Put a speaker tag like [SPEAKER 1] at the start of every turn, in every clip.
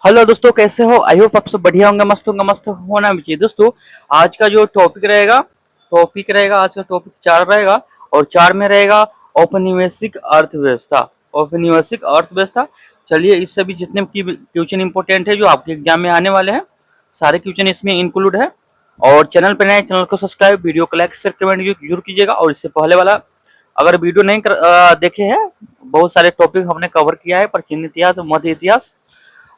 [SPEAKER 1] Hello दोस्तों, कैसे हो? आई होप आप सब बढ़िया होंगे, मस्त होना भी चाहिए। दोस्तों, आज का जो टॉपिक रहेगा आज का टॉपिक 4 रहेगा। और 4 में रहेगा औपनिवेशिक अर्थव्यवस्था। औपनिवेशिक अर्थव्यवस्था। चलिए, इससे भी जितने की क्वेश्चन इंपॉर्टेंट है जो आपके एग्जाम में आने वाले हैं, सारे क्वेश्चन इसमें इंक्लूड है। और चैनल पर नए, चैनल को सब्सक्राइब, वीडियो को लाइक शेयर कमेंट जरूर कीजिएगा। और इससे पहले वाला अगर वीडियो नहीं देखे हैं, बहुत सारे टॉपिक हमने कवर किया है, प्राचीन इतिहास, मध्य इतिहास।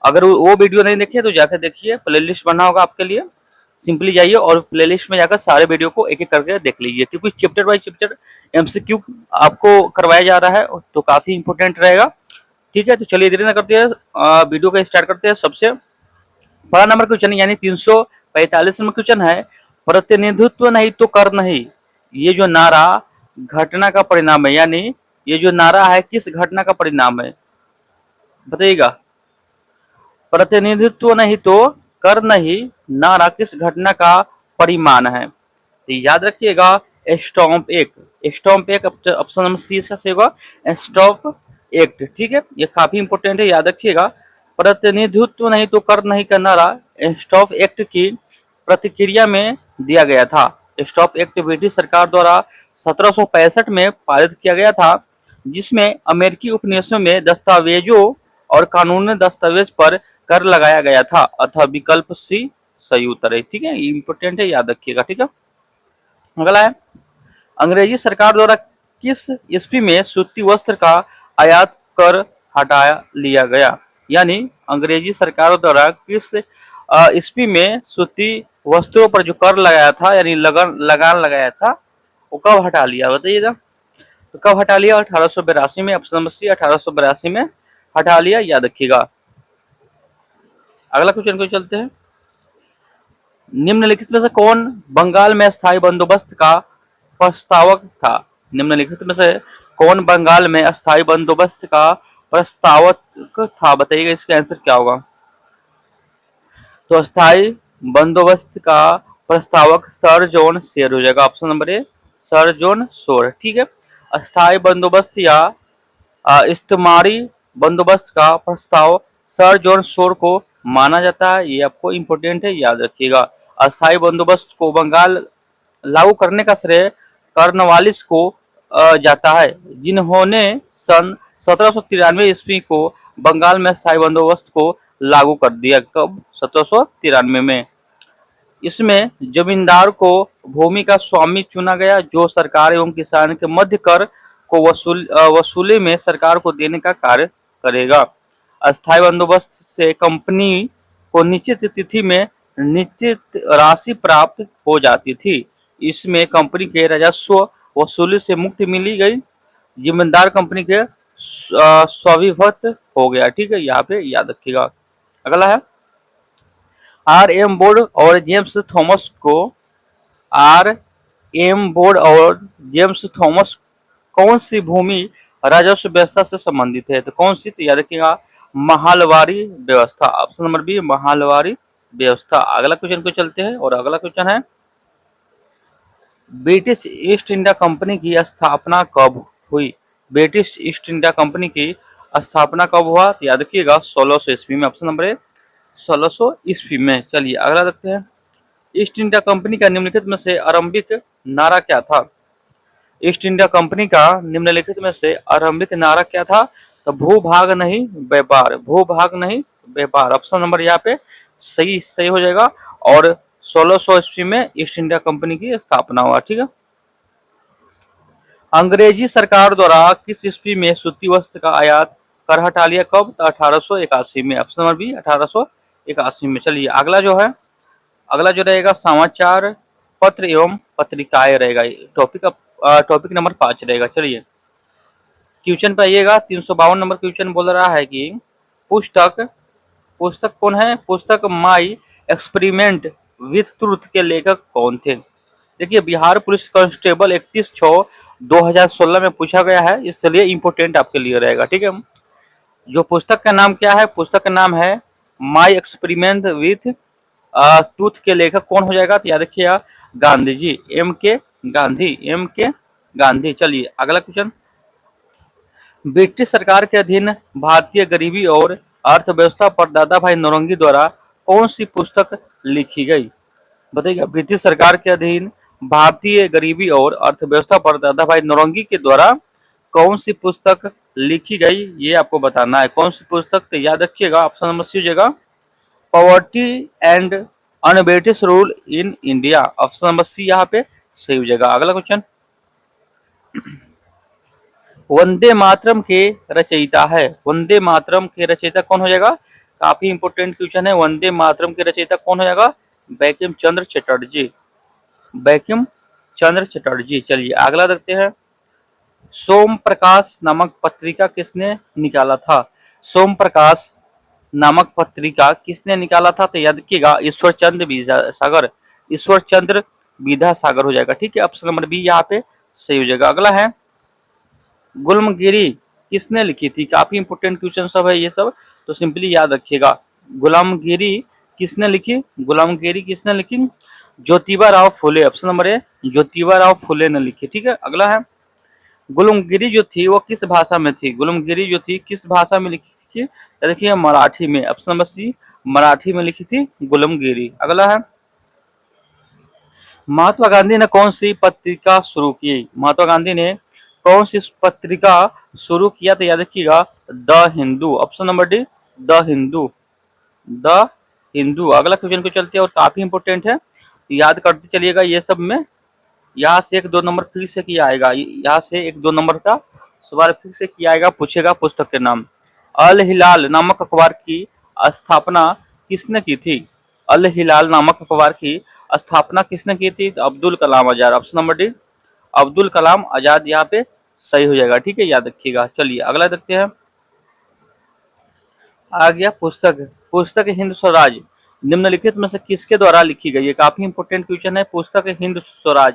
[SPEAKER 1] अगर वो वीडियो नहीं देखे तो जाकर देखिए, प्लेलिस्ट बना होगा आपके लिए। सिंपली जाइए और प्लेलिस्ट में जाकर सारे वीडियो को एक एक करके देख लीजिए, क्योंकि चैप्टर बाय चैप्टर एमसीक्यू आपको करवाया जा रहा है, तो काफी इंपॉर्टेंट रहेगा। ठीक है, तो चलिए देरी ना करते हैं, वीडियो को स्टार्ट करते हैं। सबसे पहला नंबर क्वेश्चन यानी 345 नंबर क्वेश्चन है, प्रतिनिधित्व नहीं तो कर नहीं, ये जो नारा घटना का परिणाम है, यानी ये जो नारा है किस घटना का परिणाम है, बताइएगा। प्रतिनिधित्व नहीं तो कर नहीं नारा किस घटना का परिमाण है? तो याद रखिएगा, stamp act. Stamp act option number C इसका सही होगा, स्टॉम्प एक्ट। ठीक है, ये काफी इंपॉर्टेंट है, याद रखिएगा। प्रतिनिधित्व नहीं तो कर नहीं का नारा स्टॉप एक्ट की प्रतिक्रिया में दिया गया था। स्टॉप एक्ट ब्रिटिश सरकार द्वारा 1765 में पारित किया गया था, जिसमें अमेरिकी उपनिवेशों में दस्तावेजों और कानूनी दस्तावेज पर कर लगाया गया था, अतः विकल्प सी सही उत्तर है। ठीक है, इंपोर्टेंट है, याद रखिएगा। ठीक है, अगला है, अंग्रेजी सरकार द्वारा किस ईस्वी में सूती वस्त्र का आयात कर हटा लिया गया? यानी अंग्रेजी सरकार द्वारा किस ईस्वी में सूती वस्त्रों पर जो कर लगाया था, यानी लगान लगाया था, वो कब हटा लिया, बताइएगा। तो कब हटा लिया? 1882 में, ऑप्शन नंबर सी 1882 में हटा लिया, याद रखिएगा। अगला क्वेश्चन को चलते हैं, निम्नलिखित में से कौन बंगाल में स्थायी बंदोबस्त का प्रस्तावक था? निम्नलिखित में से कौन बंगाल में स्थायी बंदोबस्त का प्रस्तावक था, बताइएगा, इसका आंसर क्या होगा। तो स्थायी बंदोबस्त का प्रस्तावक सर जॉन शेर हो जाएगा, ऑप्शन नंबर ए सर जॉन शोर। ठीक है, अस्थायी बंदोबस्त या इस्तेमारी बंदोबस्त का प्रस्ताव सर जॉन शोर को माना जाता है, ये आपको इंपोर्टेंट है, याद रखिएगा। अस्थायी बंदोबस्त को बंगाल लागू करने का श्रेय कॉर्नवालिस को जाता है, जिन्होंने सन 1793 ईस्वी को बंगाल में स्थायी बंदोबस्त को लागू कर दिया। कब? 1793 में। इसमें जमींदार को भूमि का स्वामी चुना गया, जो सरकार एवं किसान के मध्य कर को वसूली में सरकार को देने का कार्य करेगा। अस्थायी बंदोबस्त से कंपनी को निश्चित तिथि में निश्चित राशि प्राप्त हो जाती थी। इसमें कंपनी के राजस्व वसूली से मुक्ति मिली गई, जिम्मेदार कंपनी के स्वाभिभक्त हो गया। ठीक है, यहाँ पे याद रखिएगा। अगला है, आर एम बोर्ड और जेम्स थॉमस को आर एम बोर्ड और जेम्स थॉमस कौन सी भूमि राजस्व व्यवस्था से संबंधित है? तो कौन सी? तो याद रखिएगा, महालवारी व्यवस्था, ऑप्शन नंबर बी महालवारी व्यवस्था। अगला क्वेश्चन को चलते हैं, और अगला क्वेश्चन है, ब्रिटिश ईस्ट इंडिया कंपनी की स्थापना कब हुई? ब्रिटिश ईस्ट इंडिया कंपनी की स्थापना कब हुआ? तो याद रखिएगा 1600 ईस्वी में, ऑप्शन नंबर ए 1600 ईस्वी में। चलिए अगला देखते हैं, ईस्ट इंडिया कंपनी का निम्नलिखित में से आरंभिक नारा क्या था? ईस्ट इंडिया कंपनी का निम्नलिखित में से आरंभिक नारा क्या था? तो भूभाग नहीं व्यापार, भूभाग नहीं व्यापार, ऑप्शन नंबर यहाँ पे सही सही हो जाएगा। और 1600 ईस्वी में ईस्ट इंडिया कंपनी की स्थापना हुआ। ठीक है, अंग्रेजी सरकार द्वारा किस ईस्वी में सूती वस्त्र का आयात कर हटा लिया? कब? तो 1881 में, ऑप्शन नंबर बी 1881 में। चलिए अगला जो है, अगला जो रहेगा समाचार पत्र एवं पत्रिकाएं रहेगा, टॉपिक नंबर 5 रहेगा। चलिए क्वेश्चन पे आइएगा, 352 नंबर क्वेश्चन बोल रहा है कि पुस्तक पुस्तक कौन है? पुस्तक माई एक्सपेरिमेंट विथ ट्रूथ के लेखक कौन थे? देखिए, बिहार पुलिस कांस्टेबल 31/6/2016 में पूछा गया है, इसलिए इंपोर्टेंट आपके लिए रहेगा। ठीक है, जो पुस्तक का नाम क्या है? पुस्तक का नाम है माई एक्सपेरिमेंट विथ ट्रूथ के लेखक कौन हो जाएगा? तो याद रखिएगा, गांधी जी, एम के गांधी। चलिए अगला क्वेश्चन, ब्रिटिश सरकार के अधीन भारतीय गरीबी और अर्थव्यवस्था पर दादा भाई नौरोंगी द्वारा कौन सी पुस्तक लिखी गई? बताइएगा। ब्रिटिश सरकार के अधीन भारतीय गरीबी और अर्थव्यवस्था पर दादा भाई नौरोंगी के द्वारा कौन सी पुस्तक लिखी गई, ये आपको बताना है। कौन सी पुस्तक, तो याद रखिएगा ऑप्शन नंबर सी हो जाएगा poverty and unabated rule in India. Option number C यहाँ पे सही हो जाएगा। अगला क्वेश्चन, वंदे मातरम के रचयिता है, वंदे मातरम के रचयिता कौन हो जाएगा? काफी इंपोर्टेंट क्वेश्चन है। वंदे मातरम के रचयिता कौन हो जाएगा? बंकिम चंद्र चटर्जी, बंकिम चंद्र चटर्जी। चलिए अगला देखते हैं, सोम प्रकाश नामक पत्रिका किसने निकाला था? सोम प्रकाश नामक पत्रिका किसने निकाला था? तो याद रखिएगा ईश्वर चंद्र विद्यासागर, ईश्वर चंद्र विद्यासागर हो जाएगा। ठीक है, ऑप्शन नंबर बी यहाँ पे सही हो जाएगा। अगला है, गुलामगिरी किसने लिखी थी? काफी इंपोर्टेंट क्वेश्चन सब है ये सब, तो सिंपली याद रखिएगा। गुलामगिरी किसने लिखी? गुलामगिरी किसने लिखी? Jyotiba Rao Phule. Option number A Jyotiba Rao Phule ने लिखी। ठीक है, अगला है, गुलामगिरी जो थी वो किस भाषा में थी? गुलामगिरी जो थी किस भाषा में लिखी थी? देखिए मराठी में। ऑप्शन नंबर सी मराठी में लिखी थी गुलामगिरी। अगला है, महात्मा गांधी ने कौन सी पत्रिका शुरू की? महात्मा गांधी ने कौन सी पत्रिका शुरू किया? तो याद रखिएगा the Hindu. Option number D the Hindu, the Hindu. अगला क्वेश्चन को चलते हैं और काफी इंपोर्टेंट है, याद करते चलिएगा। ये सब में यहाँ से 1-2 नंबर फिर से किया आएगा, यहाँ से 1-2 नंबर का सवाल फिर से किया आएगा, पूछेगा पुस्तक के नाम। अल हिलाल नामक अखबार की स्थापना किसने की थी? अल हिलाल नामक अखबार की स्थापना किसने की थी? तो Abdul Kalam Azad. Option number D Abdul Kalam Azad यहाँ पे सही हो जाएगा। ठीक है, याद रखिएगा। चलिए अगला देखते हैं, आ गया पुस्तक, पुस्तक हिंद स्वराज निम्नलिखित में से किसके द्वारा लिखी गई है? काफी इंपोर्टेंट क्वेश्चन है। पुस्तक हिंद स्वराज,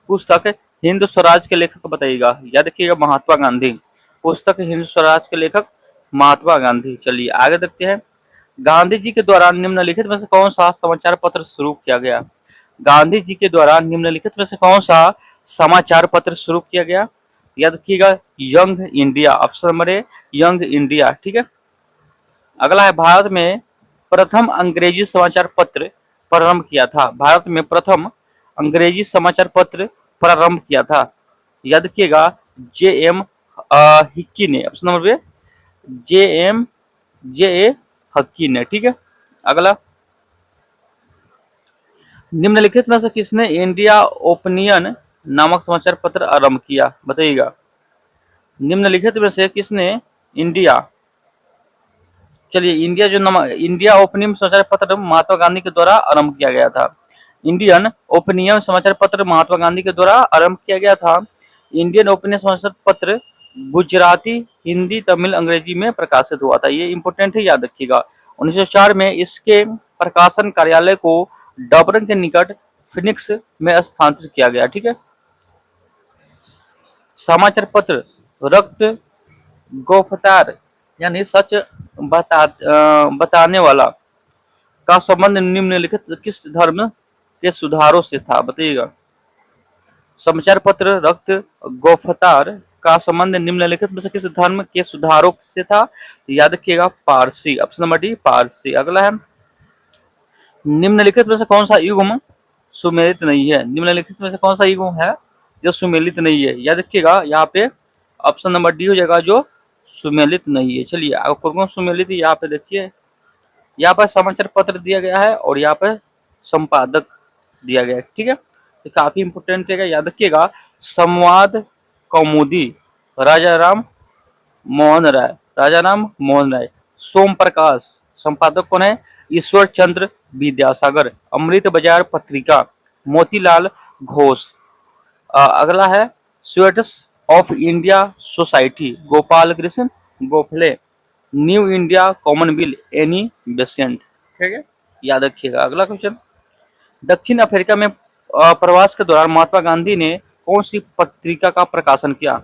[SPEAKER 1] पुस्तक हिंद स्वराज के लेखक बताइएगा। याद रखिएगा महात्मा गांधी। पुस्तक हिंद स्वराज के लेखक महात्मा गांधी। चलिए आगे देखते हैं, गांधी जी के द्वारा निम्नलिखित में से कौन सा समाचार पत्र शुरू किया गया? गांधी जी के द्वारा निम्नलिखित में से कौन सा समाचार पत्र शुरू किया गया? याद रखिएगा young India. Option number a young India. ठीक है, अगला है, भारत में प्रथम अंग्रेजी समाचार पत्र प्रारंभ किया था? भारत में प्रथम अंग्रेजी समाचार पत्र प्रारंभ किया था? याद रखिएगा जे.एम. हिक्की ने। Option number B J A. Hicky ने। ठीक है, अगला, निम्नलिखित में से किसने इंडिया ओपिनियन नामक समाचार पत्र आरंभ किया? बताइएगा, निम्नलिखित में से किसने इंडिया, चलिए इंडिया जो इंडिया ओपिनियन समाचार पत्र महात्मा गांधी के द्वारा आरंभ किया गया था। इंडियन ओपिनियन समाचार पत्र महात्मा गांधी के द्वारा आरंभ किया गया था। इंडियन ओपिनियन समाचार पत्र गुजराती, हिंदी, तमिल, अंग्रेजी में प्रकाशित हुआ था। ये इंपोर्टेंट है, याद रखिएगा। 1904 में इसके प्रकाशन कार्यालय को डबरन के निकट फिनिक्स में स्थानांतरित किया गया। ठीक है, समाचार पत्र रक्त गोफतार यानी सच बताने वाला का संबंध निम्नलिखित किस धर्म के सुधारों से था? बताइएगा, समाचार पत्र रक्त गोफतार का संबंध निम्नलिखित में से किस धर्म के सुधारों से था? तो याद रखिएगा Parsi. Option number D Parsi. अगला है, निम्नलिखित में से कौन सा युग्म सुमेलित नहीं है? निम्नलिखित में से कौन सा युग्म है जो सुमेलित नहीं है? याद रखिएगा यहाँ पे ऑप्शन नंबर डी हो जाएगा जो सुमेलित नहीं है। चलिए कौन सुमेलित, यहाँ पे देखिए, यहाँ पर समाचार पत्र दिया गया है और यहाँ पर संपादक दिया गया है। ठीक है, तो काफी इंपोर्टेंट है, याद रखिएगा। संवाद कौमुदी राजा राम मोहन राय, राजा राम मोहन राय। सोम प्रकाश संपादक कौन है? ईश्वर चंद्र विद्यासागर। अमृत बाजार पत्रिका मोतीलाल घोष। अगला है, sweats of India society Gopal Krishna Gokhale. New India Commonwealth Annie Besant. ठीक है, याद रखिएगा। अगला क्वेश्चन, दक्षिण अफ्रीका में प्रवास के दौरान महात्मा गांधी ने कौन सी पत्रिका का प्रकाशन किया?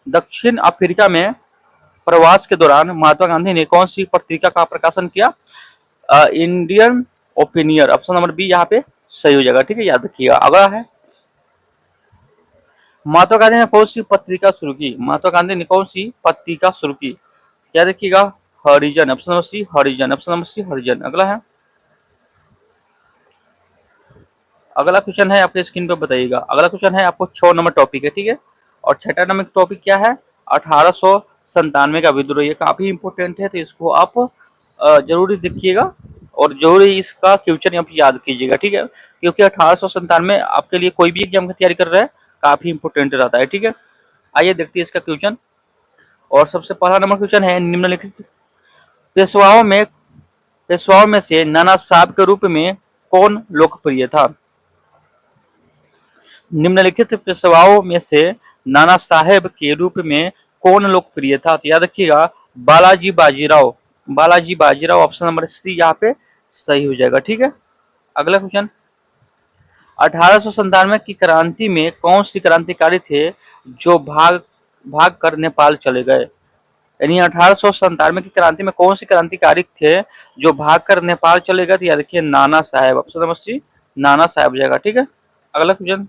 [SPEAKER 1] दक्षिण अफ्रीका में प्रवास के दौरान महात्मा गांधी ने कौन सी पत्रिका का प्रकाशन किया? Indian Opinion. Option number B यहाँ पे सही हो जाएगा। ठीक है, याद रखिएगा। अगला है, महात्मा गांधी ने कौन सी पत्रिका शुरू की? महात्मा गांधी ने कौन सी पत्रिका शुरू की? याद रखिएगा हरिजन, ऑप्शन नंबर सी हरिजन, ऑप्शन नंबर सी हरिजन। अगला है, अगला क्वेश्चन है आपके स्क्रीन पे बताइएगा। अगला क्वेश्चन है आपको 6 नंबर टॉपिक है, ठीक है। और 6 नंबर टॉपिक क्या है, 1897 का विद्रोह। ये काफी इंपॉर्टेंट है, तो इसको आप जरूरी देखिएगा और जरूरी इसका क्वेश्चन आप याद कीजिएगा, ठीक है। क्योंकि 1897 आपके लिए कोई भी एग्जाम की तैयारी कर रहा है काफी इंपॉर्टेंट रहता है, ठीक है। आइए देखते हैं इसका क्वेश्चन। और सबसे पहला नंबर क्वेश्चन है, निम्नलिखित पेशवाओं में से नाना साहब के रूप में कौन लोकप्रिय था। निम्नलिखित पेशवाओं में से नाना साहेब के रूप में कौन लोकप्रिय था, तो याद रखिएगा Balaji Bajirao, Balaji Bajirao, option number C यहाँ पे सही हो जाएगा, ठीक है। अगला क्वेश्चन, 1897 की क्रांति में कौन सी क्रांतिकारी थे जो भाग भाग कर नेपाल चले गए। यानी 1897 की क्रांति में कौन से क्रांतिकारी थे जो भाग कर नेपाल चले गए, तो याद रखिए नाना साहेब, ऑप्शन नंबर सी नाना साहेब हो जाएगा, ठीक है। अगला क्वेश्चन,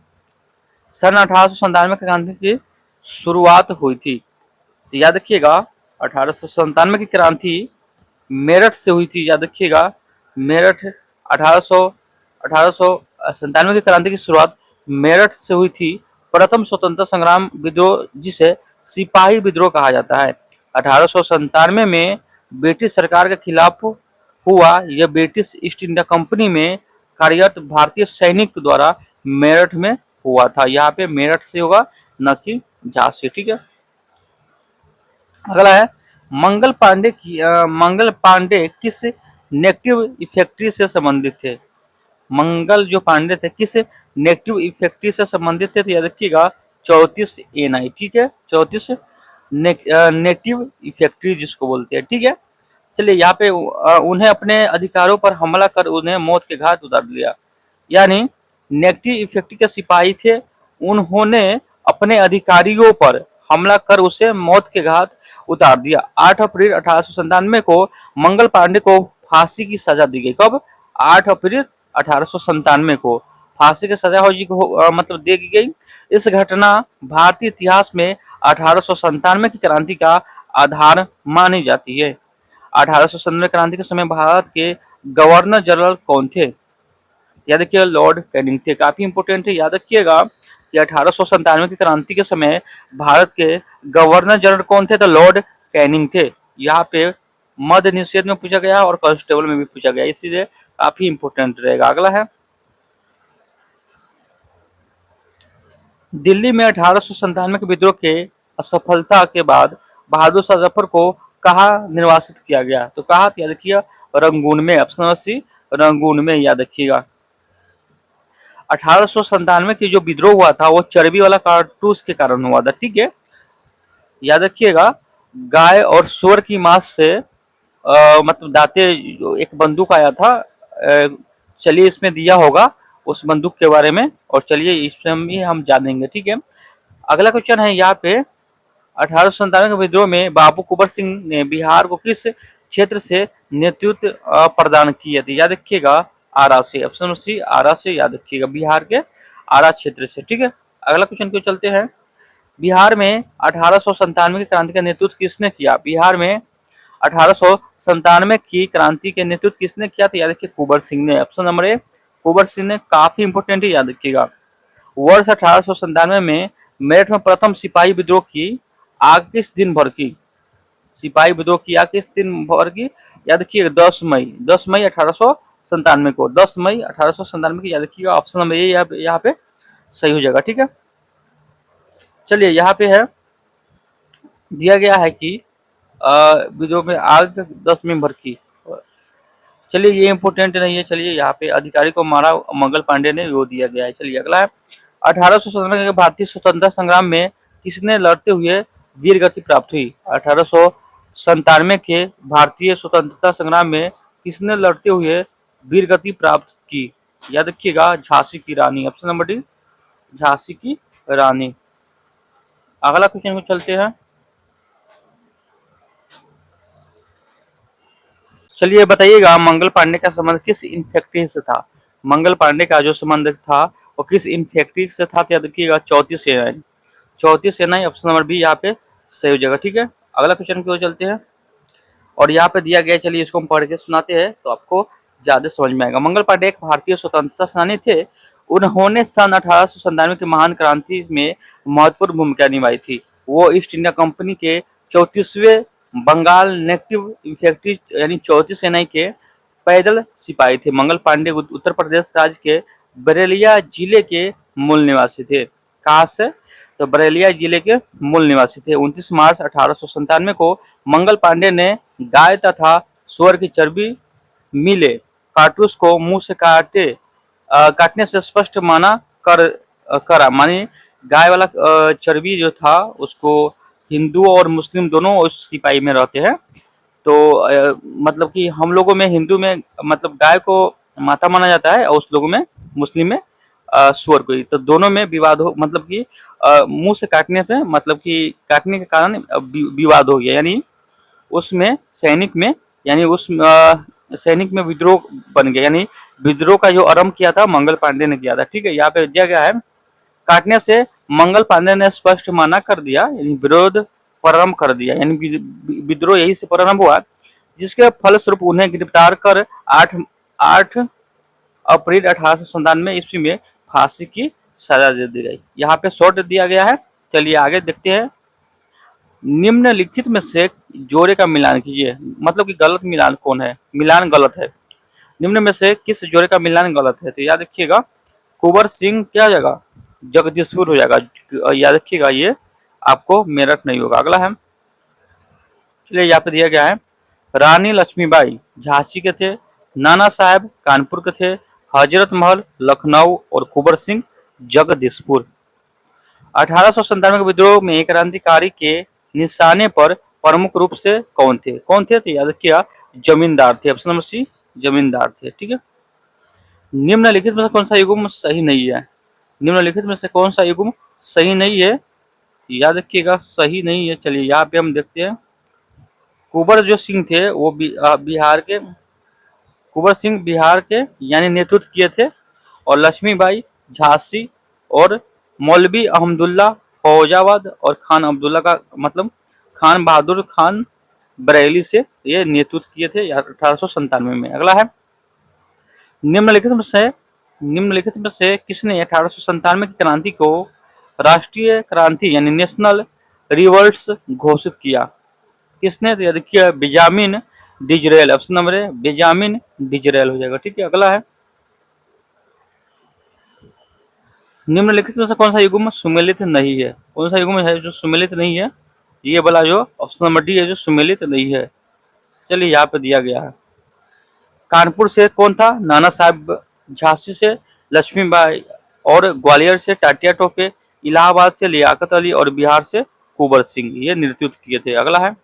[SPEAKER 1] सन 1897 में क्रांति की शुरुआत हुई थी, तो याद रखिएगा 1897 की क्रांति मेरठ से हुई थी, याद रखिएगा मेरठ। 1897 की क्रांति की शुरुआत मेरठ से हुई थी। प्रथम स्वतंत्रता संग्राम विद्रोह जिसे सिपाही विद्रोह कहा जाता है 1897 में ब्रिटिश सरकार के खिलाफ हुआ। यह ब्रिटिश ईस्ट इंडिया कंपनी में कार्यरत भारतीय सैनिक द्वारा मेरठ में हुआ था। यहाँ पे मेरठ से होगा न कि झांसी, ठीक है। अगला है, मंगल पांडे किस नेगेटिव इफेक्ट्री से संबंधित थे। मंगल जो पांडे थे किस नेगेटिव इफेक्ट्री से संबंधित थे, तो याद रखिएगा 34 NI, ठीक है। 34 नेगेटिव इफेक्ट्री जिसको बोलते हैं, ठीक है। चलिए यहाँ पे उन्हें अपने अधिकारों पर हमला कर उन्हें मौत के घाट उतार दिया। यानी नेगेटिव इफेक्ट्री के सिपाही थे, उन्होंने अपने अधिकारियों पर हमला कर उसे मौत के घाट उतार दिया। 8 अप्रैल 1897 को मंगल पांडे को फांसी की सजा दी गई। कब, 8 अप्रैल 1897 को फांसी की सजा मतलब दे दी गई। इस घटना भारतीय इतिहास में 1897 की क्रांति का आधार मानी जाती है। 1897 क्रांति के समय भारत के गवर्नर जनरल कौन थे, याद रखिए लॉर्ड कैनिंग थे। काफी इंपोर्टेंट है, याद रखिएगा कि 1897 की क्रांति के समय भारत के गवर्नर जनरल कौन थे, तो लॉर्ड कैनिंग थे। यहाँ पे मद्य निषेध में पूछा गया और कांस्टेबल में भी पूछा गया, इसलिए काफी इंपोर्टेंट रहेगा। अगला है, दिल्ली में 1897 के विद्रोह के असफलता के बाद बहादुर शाह जफर को कहाँ निर्वासित किया गया, तो कहा याद रखिए रंगून में, ऑप्शन नंबर सी रंगून में, याद रखिएगा। 1897 की जो विद्रोह हुआ था वो चर्बी वाला कारतूस के कारण हुआ था, ठीक है। याद रखिएगा गाय और सुअर की मांस से मतलब दाते एक बंदूक आया था। चलिए इसमें दिया होगा उस बंदूक के बारे में, और चलिए इसमें हम जानेंगे, ठीक है। अगला क्वेश्चन है यहाँ पे, 1897 के विद्रोह में बाबू कुंवर सिंह ने बिहार को किस क्षेत्र से नेतृत्व प्रदान किया था, याद रखिएगा आरा से, ऑप्शन सी आरा से, याद रखिएगा बिहार के आरा क्षेत्र से, ठीक है। अगला क्वेश्चन को चलते हैं, बिहार में 1897 की क्रांति का नेतृत्व किसने किया। बिहार में 1897 की क्रांति के नेतृत्व किसने किया, तो याद रखिए कुंवर सिंह ने, ऑप्शन नंबर ए कुंवर सिंह ने। काफी इंपोर्टेंट है, याद रखिएगा। वर्ष 1897 में मेरठ में प्रथम सिपाही विद्रोह की आग किस दिन भर की, सिपाही विद्रोह की आग किस दिन भर की, याद रखिएगा 10 मई 1897 को, 10 मई 1897 की, याद रखिएगा ऑप्शन नंबर ए यहाँ पे सही हो जाएगा, ठीक है। चलिए यहाँ पे है दिया गया है कि विद्रोह में आग 10 मई भर की। चलिए ये इंपोर्टेंट नहीं है, चलिए यहाँ पे अधिकारी को मारा मंगल पांडे ने, वो दिया गया है। चलिए अगला है, 1897 के भारतीय स्वतंत्रता संग्राम में किसने लड़ते हुए वीर गति प्राप्त हुई। 1897 के भारतीय स्वतंत्रता संग्राम में किसने लड़ते हुए वीर गति प्राप्त की, याद रखिएगा झांसी की रानी, ऑप्शन नंबर डी झांसी की रानी। अगला क्वेश्चन में चलते हैं, चलिए बताइएगा मंगल पांडे का संबंध किस इन्फेक्ट्री से था। मंगल पांडे का जो संबंध था वो किस इन्फेक्ट्री से था, याद रखिएगा 34 NI, ऑप्शन नंबर बी यहाँ पे सही हो जाएगा, ठीक है। अगला क्वेश्चन की ओर चलते हैं, और यहाँ पे दिया गया, चलिए इसको हम पढ़ के सुनाते हैं तो आपको ज्यादा समझ में आएगा। मंगल पांडे एक भारतीय स्वतंत्रता सेनानी थे। उन्होंने सन 1897 की महान क्रांति में महत्वपूर्ण भूमिका निभाई थी। वो ईस्ट इंडिया कंपनी के 34वें बंगाल नेटिव इन्फेंट्री यानी 34 सेना के पैदल सिपाही थे। मंगल पांडे उत्तर प्रदेश राज्य के बरेलिया जिले के मूल निवासी थे। कहाँ से? तो बरेलिया जिले के मूल निवासी थे। 29 मार्च 1897 को मंगल पांडे ने गाय तथा सुअर की चर्बी मिले कारतूस को मुंह से काटने से स्पष्ट माना करा, मानी गाय वाला चर्बी जो था उसको हिंदू और मुस्लिम दोनों उस सिपाही में रहते हैं। तो मतलब कि हम लोगों में हिंदू में मतलब गाय को माता माना जाता है और उस लोगों में मुस्लिम में सुअर को ही। तो दोनों में विवाद हो, मतलब कि मुंह से काटने पे मतलब कि काटने के कारण विवाद हो गया, यानी उसमें सैनिक में यानी उस सैनिक में विद्रोह बन गया, यानी विद्रोह का जो आरंभ किया था मंगल पांडे ने किया था। ठीक है, यहाँ पे दिया गया है काटने से मंगल पांडे ने स्पष्ट माना कर दिया, यानी विरोध प्रारंभ कर दिया, यानी विद्रोह यही से प्रारंभ हुआ, जिसके फलस्वरूप उन्हें गिरफ्तार कर 8 अप्रैल 1897 ईस्वी में फांसी की सजा दे दी गई। यहाँ पे शॉर्ट दिया गया है। चलिए आगे देखते हैं। निम्नलिखित में से जोड़े का मिलान कीजिए, मतलब कि गलत मिलान कौन है, मिलान गलत है। निम्न में से किस जोड़े का मिलान गलत है? तो याद रखिएगा कुंवर सिंह क्या हो जाएगा, जगदीशपुर हो जाएगा। याद रखिएगा ये आपको मेरठ नहीं होगा। अगला है, चलिए यहाँ पे दिया गया है रानी लक्ष्मीबाई झांसी के थे, नाना साहब कानपुर के थे, हजरत महल लखनऊ और कुंवर सिंह जगदीशपुर। 1897 के विद्रोह में क्रांतिकारी के निशाने पर प्रमुख रूप से कौन थे? तो याद रखिएगा जमींदार थे। ऑप्शन नंबर सी जमींदार थे। ठीक है, निम्नलिखित में से कौन सा युग्म सही नहीं है? निम्नलिखित में से कौन सा युग्म सही नहीं है? याद रखिएगा सही नहीं है। चलिए यहाँ पे हम देखते हैं कुंवर जो सिंह थे वो बिहार के, कुंवर सिंह बिहार के यानी नेतृत्व किए थे, और लक्ष्मीबाई झांसी और मौलवी अहमदुल्ला फौजाबाद और खान अब्दुल्ला का मतलब खान बहादुर खान बरेली से ये नेतृत्व किए थे 1897 में। अगला है, निम्नलिखित में से किसने 1897 की क्रांति को राष्ट्रीय क्रांति यानी नेशनल रिवोल्ट्स घोषित किया? किसने? तो देखिए बेंजामिन डिजरेल। ऑप्शन नंबर है बेंजामिन डिजरेल हो जाएगा। ठीक है, अगला है, निम्नलिखित में से कौन सा युग्म सुमेलित नहीं है? कौन सा युग्म है जो सुमेलित नहीं है? ये वाला जो ऑप्शन नंबर डी है जो सुमेलित नहीं है। चलिए यहाँ पे दिया गया है कानपुर से कौन था? नाना साहब, झांसी से लक्ष्मीबाई और ग्वालियर से टाटिया टोपे, इलाहाबाद से लियाकत अली और बिहार से कुंवर सिंह ये नेतृत्व किए थे। अगला है,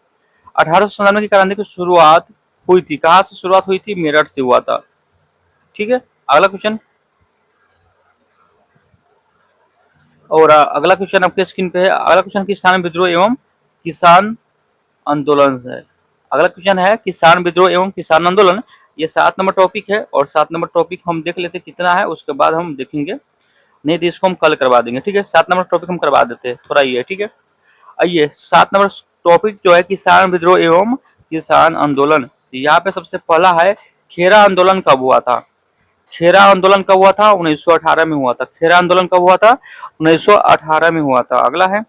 [SPEAKER 1] 1897 की क्रांति की शुरुआत हुई थी, कहाँ से शुरुआत हुई थी? मेरठ से हुआ था। ठीक है, अगला क्वेश्चन, और अगला क्वेश्चन आपके स्क्रीन पे है। अगला क्वेश्चन किसान विद्रोह एवं किसान आंदोलन है। अगला क्वेश्चन है किसान विद्रोह एवं किसान आंदोलन। ये 7 नंबर टॉपिक है, और 7 नंबर टॉपिक हम देख लेते कितना है, उसके बाद हम देखेंगे, नहीं तो इसको हम कल करवा देंगे। ठीक है, 7 नंबर टॉपिक हम करवा देते हैं, थोड़ा ये। ठीक है, आइए 7 नंबर टॉपिक जो है किसान विद्रोह एवं किसान आंदोलन। यहाँ पे सबसे पहला है खेरा आंदोलन कब हुआ था? खेरा आंदोलन कब हुआ था? 1918 में हुआ था। खेरा आंदोलन कब हुआ था? 1918 में हुआ था। अगला है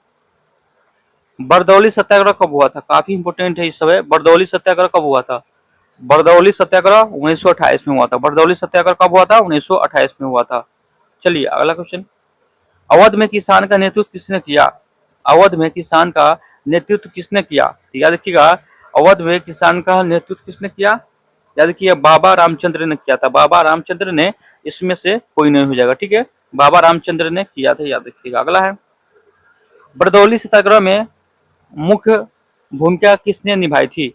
[SPEAKER 1] बरदौली सत्याग्रह कब हुआ था? काफी इंपोर्टेंट है इस समय। बरदौली सत्याग्रह कब हुआ था? बरदौली सत्याग्रह 1928 में हुआ था। बरदौली सत्याग्रह कब हुआ था? 1928 में हुआ था। चलिए अगला क्वेश्चन, अवध में किसान का नेतृत्व किसने किया? अवध में किसान का नेतृत्व किसने किया? याद रखिएगा अवध में किसान का नेतृत्व किसने किया? याद रखिए बाबा रामचंद्र ने किया था। बाबा रामचंद्र ने, इसमें से कोई नहीं हो जाएगा। ठीक है, बाबा रामचंद्र ने किया था, याद रखिएगा। अगला है बरदौली सत्याग्रह में मुख्य भूमिका किसने निभाई थी?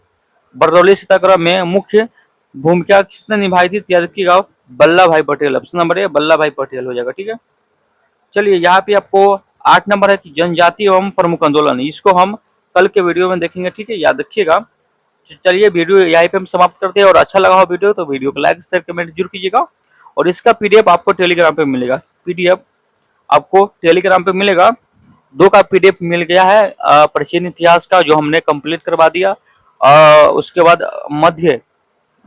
[SPEAKER 1] बरदौली सत्याग्रह में मुख्य भूमिका किसने निभाई थी? याद रखिएगा वल्लभ भाई पटेल। ऑप्शन नंबर ए वल्लभ भाई पटेल हो जाएगा। ठीक है, चलिए यहाँ पे आपको 8 नंबर है कि जनजाति एवं प्रमुख आंदोलन, इसको हम कल के वीडियो में देखेंगे। ठीक है, याद रखिएगा। चलिए वीडियो यहीं पे हम समाप्त करते हैं, और अच्छा लगा हो वीडियो तो वीडियो को लाइक शेयर कमेंट जरूर कीजिएगा, और इसका पीडीएफ आपको टेलीग्राम पे मिलेगा। पीडीएफ आपको टेलीग्राम पे मिलेगा। 2 का पीडीएफ मिल गया है प्राचीन इतिहास का, जो हमने कंप्लीट करवा दिया, उसके बाद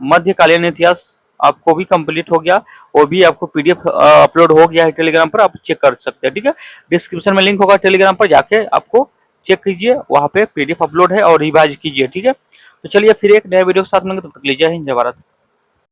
[SPEAKER 1] मध्यकालीन इतिहास आपको भी कंप्लीट हो गया, वो भी आपको पीडीएफ अपलोड हो गया है टेलीग्राम पर, आप चेक कर सकते हैं। ठीक है, डिस्क्रिप्शन में लिंक होगा टेलीग्राम पर, जाके आपको चेक कीजिए, वहां पे पीडीएफ अपलोड है और रिवाइज कीजिए। ठीक है, तो चलिए फिर एक नए वीडियो के साथ मिलेंगे, तब तक लीजिए, जय हिंद जय भारत।